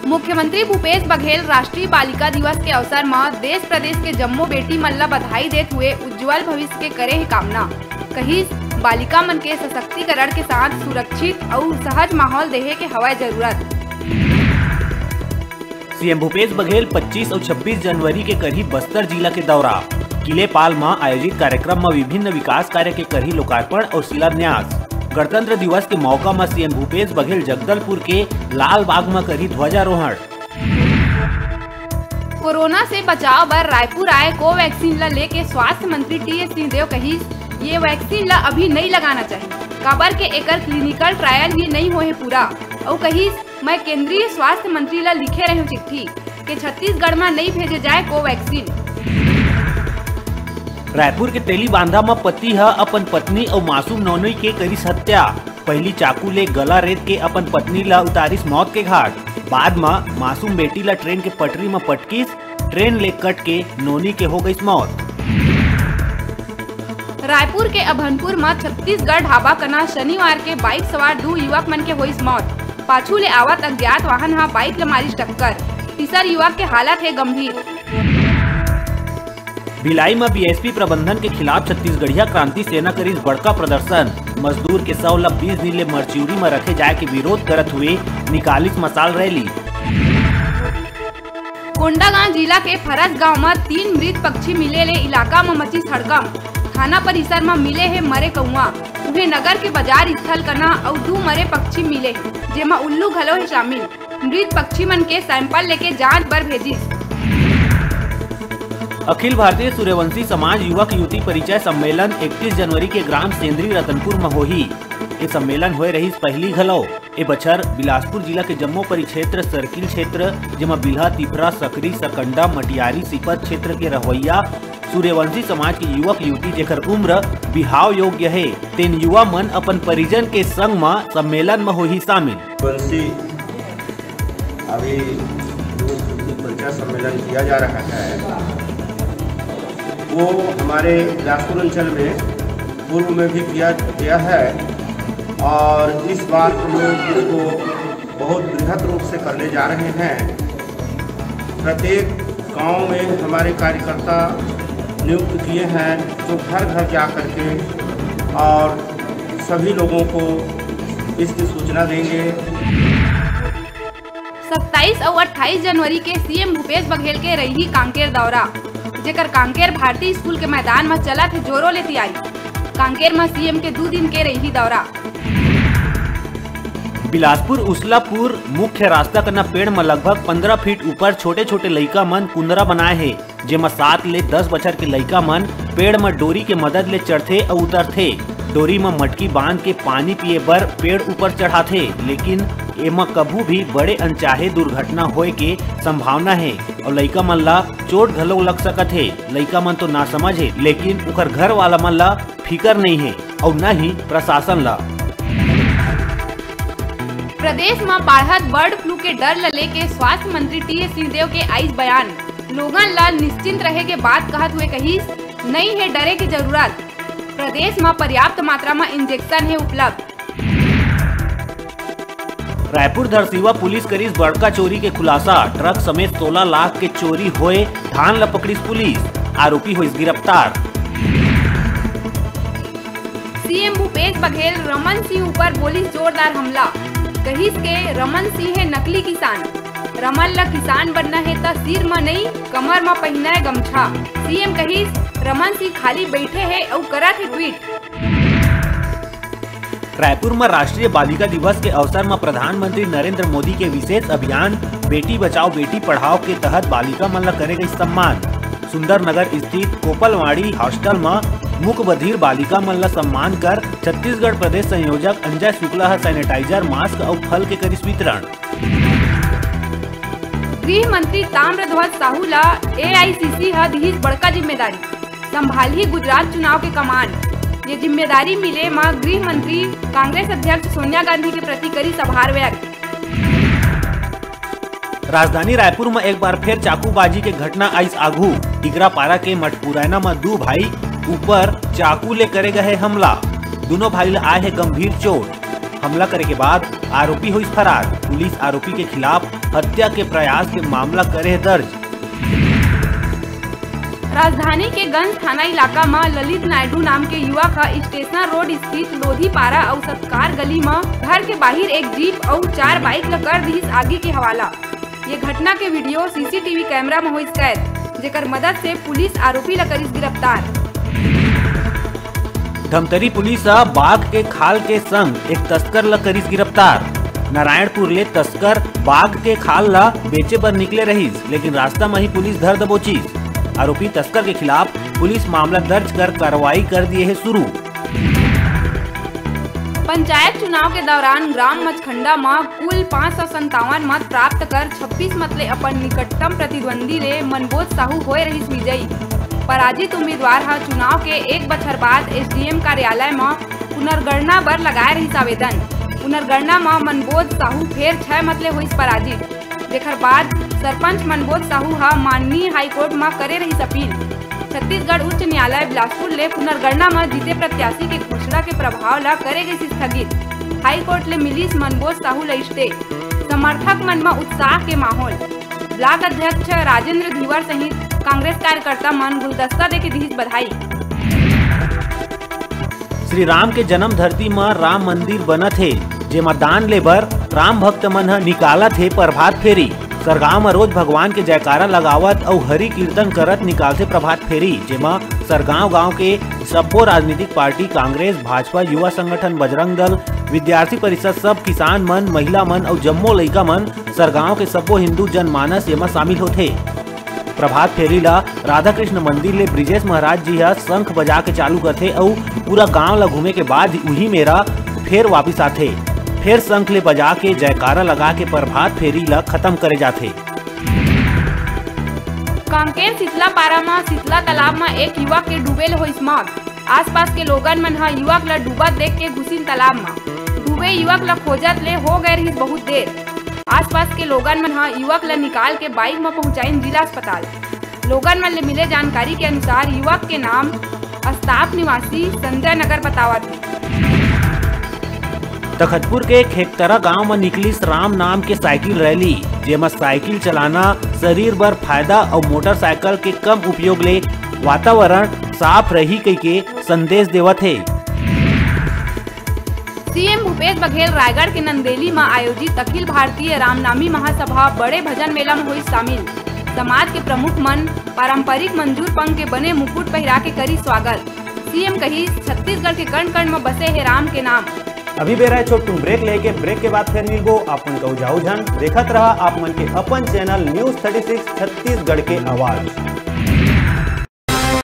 मुख्यमंत्री भूपेश बघेल राष्ट्रीय बालिका दिवस के अवसर में देश प्रदेश के जम्मो बेटी मन ला बधाई देते हुए उज्जवल भविष्य के करे है कामना। कही बालिका मन के सशक्तिकरण के साथ सुरक्षित और सहज माहौल देहे के हवाई जरूरत। सीएम भूपेश बघेल 25 और 26 जनवरी के करही बस्तर जिला के दौरा। किले पाल में आयोजित कार्यक्रम में विभिन्न विकास कार्य के करही लोकार्पण और शिलान्यास। गणतंत्र दिवस के मौका में सीएम भूपेश बघेल जगदलपुर के लाल बाग में करी ध्वजारोहण। कोरोना से बचाव बर रायपुर आए कोवैक्सीन ला लेके स्वास्थ्य मंत्री टी.एस. सिंहदेव कही ये वैक्सीन ला अभी नहीं लगाना चाहिए, काबर के एकर क्लिनिकल ट्रायल ही नहीं होए पूरा। और कही मैं केंद्रीय स्वास्थ्य मंत्री ला लिखे रहे चिट्ठी के छत्तीसगढ़ में नहीं भेजे जाए कोवैक्सीन। रायपुर के तेली बांधा में पति है अपन पत्नी और मासूम नौनई के करीस हत्या। पहली चाकू ले गला रेत के अपन पत्नी ला उतारिस मौत के घाट। बाद में मासूम बेटी ला ट्रेन के पटरी में पटकीस, ट्रेन ले कट के नौनी के हो गई मौत। रायपुर के अभनपुर में छत्तीसगढ़ ढाबा कना शनिवार के बाइक सवार 2 युवक मन के हुई मौत। पाछू ले आवत अज्ञात वाहन हा बाइक ला मारिस टक्कर। तीसर युवक के हालत है गंभीर। भिलाई में बीएसपी प्रबंधन के खिलाफ छत्तीसगढ़िया क्रांति सेना करीस बड़का प्रदर्शन। मजदूर के 100 ला 20 दिन ले मरचिउरी में रखे जाए के विरोध करत हुए निकालिस मसाल रैली। कोंडागांव जिला के फरस गांव में 3 मृत पक्षी मिले ले इलाका में मची हड़कम। थाना परिसर में मिले है मरे कौआ। उन्हें नगर के बाजार स्थल कना और 2 मरे पक्षी मिले जेमा उल्लू घलो है शामिल। मृत पक्षी मन के सैंपल लेके जांच बर भेजिस। अखिल भारतीय सूर्यवंशी समाज युवक युवती परिचय सम्मेलन 31 जनवरी के ग्राम सेंद्री रतनपुर में होही। ये सम्मेलन हुए रही पहली घलो। ए बछर बिलासपुर जिला के जम्मो परिक्षेत्र सर्किल क्षेत्र जेमा बिल्हा, तिफरा, सकरी, सकंडा, मटियारी, सिपत क्षेत्र के रहवैया सूर्यवंशी समाज के युवक युवती जेकर उम्र बिहाव योग्य है तेन युवा मन अपन परिजन के संग में सम्मेलन में होही शामिल। अभी परिचय सम्मेलन किया जा रहा है, वो हमारे बिलासपुर अंचल में पूर्व में भी किया गया है और इस बार हम लोग इसको बहुत बृहद रूप से करने जा रहे हैं। प्रत्येक गांव में हमारे कार्यकर्ता नियुक्त किए हैं जो घर घर जा कर के और सभी लोगों को इसकी सूचना देंगे। 27 और 28 जनवरी के सीएम भूपेश बघेल के रही कांकेर दौरा, जेकर कांकेर भारतीय स्कूल के मैदान में चला थे जोरों ले तैयारी। कांकेर में सीएम के 2 दिन के रही दौरा। बिलासपुर उसलापुर मुख्य रास्ता कना पेड़ में लगभग 15 फीट ऊपर छोटे छोटे लइका मन कुंदरा बनाए है, जेमा 7 ले 10 बछर के लइका मन पेड़ में डोरी के मदद ले चढ़थे और उतरथे। डोरी में मटकी बांध के पानी पिए बर पेड़ ऊपर चढ़ाथे, लेकिन एमा कभू भी बड़े अनचाहे दुर्घटना होए के संभावना है और लइका मन ला चोट घलो लग सकत है। लइका मन तो ना समझ है, लेकिन उकर घर वाला मन ला फिकर नहीं है और न ही प्रशासन ला। प्रदेश में बढ़त बर्ड फ्लू के डर ल लेके स्वास्थ्य मंत्री टी.एस. सिंहदेव के आइस बयान। लोगन ला निश्चिंत रहे के बात कहत हुए कही नहीं है डरे की जरूरत। प्रदेश में पर्याप्त मात्रा में इंजेक्शन है उपलब्ध। रायपुर धरसीवा पुलिस करीस बड़का चोरी के खुलासा। ट्रक समेत 16 लाख के चोरी होए धान ला पकड़ीस पुलिस। आरोपी हुई गिरफ्तार। सीएम भूपेश बघेल रमन सिंह ऊपर बोली जोरदार हमला। कहिस के रमन सिंह है नकली किसान। रमन ला किसान बनना है तो सिर में नहीं कमर में पहना है गमछा। सीएम कहिस रमन सिंह खाली बैठे है और करत है ट्वीट। रायपुर में राष्ट्रीय बालिका दिवस के अवसर में प्रधानमंत्री नरेंद्र मोदी के विशेष अभियान बेटी बचाओ बेटी पढ़ाओ के तहत बालिका मन ला करे गई सम्मान। सुंदर नगर स्थित कोपलवाड़ी हॉस्टल में मुख बधिर बालिका मन ला सम्मान कर छत्तीसगढ़ प्रदेश संयोजक अंजय शुक्ला सैनिटाइजर, मास्क और फल के करिस वितरण। गृह मंत्री ताम्रध्वज साहू ला एआईसीसी हा दीहिस बड़का जिम्मेदारी। संभाली गुजरात चुनाव के कमान। ये जिम्मेदारी मिले मां गृह मंत्री कांग्रेस अध्यक्ष सोनिया गांधी के प्रति करी आभार व्यक्त। राजधानी रायपुर में एक बार फिर चाकूबाजी के घटना आइस आगू। टिगरापारा के मठपुरैना में 2 भाई ऊपर चाकू ले करे गए हमला। दोनों भाई आए है गंभीर चोट। हमला करे के बाद आरोपी हुई फरार। पुलिस आरोपी के खिलाफ हत्या के प्रयास के मामला करे दर्ज। राजधानी के गंज थाना इलाका में ललित नायडू नाम के युवा का स्टेशन रोड स्थित लोधीपारा और सत्कार गली में घर के बाहर एक जीप और 4 बाइक ल कर दी आगे के हवाला। ये घटना के वीडियो सीसीटीवी कैमरा में हुई कैद, जेकर मदद से पुलिस आरोपी ल करिस गिरफ्तार। धमतरी पुलिस बाघ के खाल के संग एक तस्कर ल करिस गिरफ्तार। नारायणपुर ले तस्कर बाघ के खाल ला बेचे बर निकले रहीस, लेकिन रास्ता में ही पुलिस धर दबोचीस। आरोपी तस्कर के खिलाफ पुलिस मामला दर्ज कर कार्रवाई कर दिए है शुरू। पंचायत चुनाव के दौरान ग्राम मचखंडा में कुल 557 मत प्राप्त कर 26 मत ले अपन निकटतम प्रतिद्वंदी ले मनबोध साहू होए रहीस विजयी। पराजित उम्मीदवार हा चुनाव के 1 बछर बाद एसडीएम कार्यालय में पुनर्गणना बर लगाए रहीस आवेदन। पुनर्गणना में मनबोध साहू फिर 6 मत ले होइस पराजित, जेकर बाद सरपंच मनबोध साहू हा माननीय हाईकोर्ट में करे रही अपील। छत्तीसगढ़ उच्च न्यायालय बिलासपुर ले पुनर्गणना में जीते प्रत्याशी के घोषणा के प्रभाव ला करे गई स्थगित। हाईकोर्ट ले मिलिस मनबोध साहू ला स्टे। समर्थक मन में उत्साह के माहौल। ब्लॉक अध्यक्ष राजेंद्र धीवर सहित कांग्रेस कार्यकर्ता मन गुलदस्ता दे के दी बधाई। श्री राम के जन्म धरती में राम मंदिर बनत है, जेमा दान ले बर राम भक्त मन निकालत है प्रभात फेरी। सरगांव में रोज भगवान के जयकारा लगावत और हरि कीर्तन करत निकालते प्रभात फेरी, जेमा सरगांव गांव के सब्बो राजनीतिक पार्टी कांग्रेस, भाजपा, युवा संगठन, बजरंग दल, विद्यार्थी परिषद, सब किसान मन, महिला मन और जम्मो लइका मन, सरगांव के सब्बो हिंदू जनमानस एमा शामिल होथे। प्रभात फेरी ला राधा कृष्ण मंदिर ले ब्रिजेश महाराज जी हा शंख बजा के चालू करथे और पूरा गांव ला घूमे के बाद उही मेरा फिर वापिस आथे। फिर शंख ले बजा के जयकारा लगा के प्रभात फेरी ला खत्म करे जाथे। कांकेर शीतला पारा में शीतला तालाब में एक युवक के डूबे हुई मौत। आसपास के लोगन मन युवक ला डूबत देख के घुसिन तालाब में। डूबे युवक ला खोजत ले हो गए रही बहुत देर। आसपास के लोगन मन युवक ला निकाल के बाइक में पहुंचाइन जिला अस्पताल। लोगन मन ले मिले जानकारी के अनुसार युवक के नाम अस्ताप निवासी संजय नगर बतावा थे। तखतपुर के खेकतरा गांव में निकली राम नाम के साइकिल रैली, जेमा साइकिल चलाना शरीर बर फायदा और मोटरसाइकिल के कम उपयोग ले वातावरण साफ रही कई के संदेश देवत है। सीएम भूपेश बघेल रायगढ़ के नंदेली में आयोजित अखिल भारतीय रामनामी महासभा बड़े भजन मेला में हुई शामिल। समाज के प्रमुख मन पारंपरिक मंजूर पंख के बने मुकुट पहिरा के करी स्वागत। सीएम कही छत्तीसगढ़ के कण कण में बसे है राम के नाम। अभी बेरा है छोटू ब्रेक लेके, ब्रेक के बाद फिर मिलबो आपन को जाऊ झन देखत रहा आप मन के अपन चैनल न्यूज़ 36 छत्तीसगढ़ के आवाज।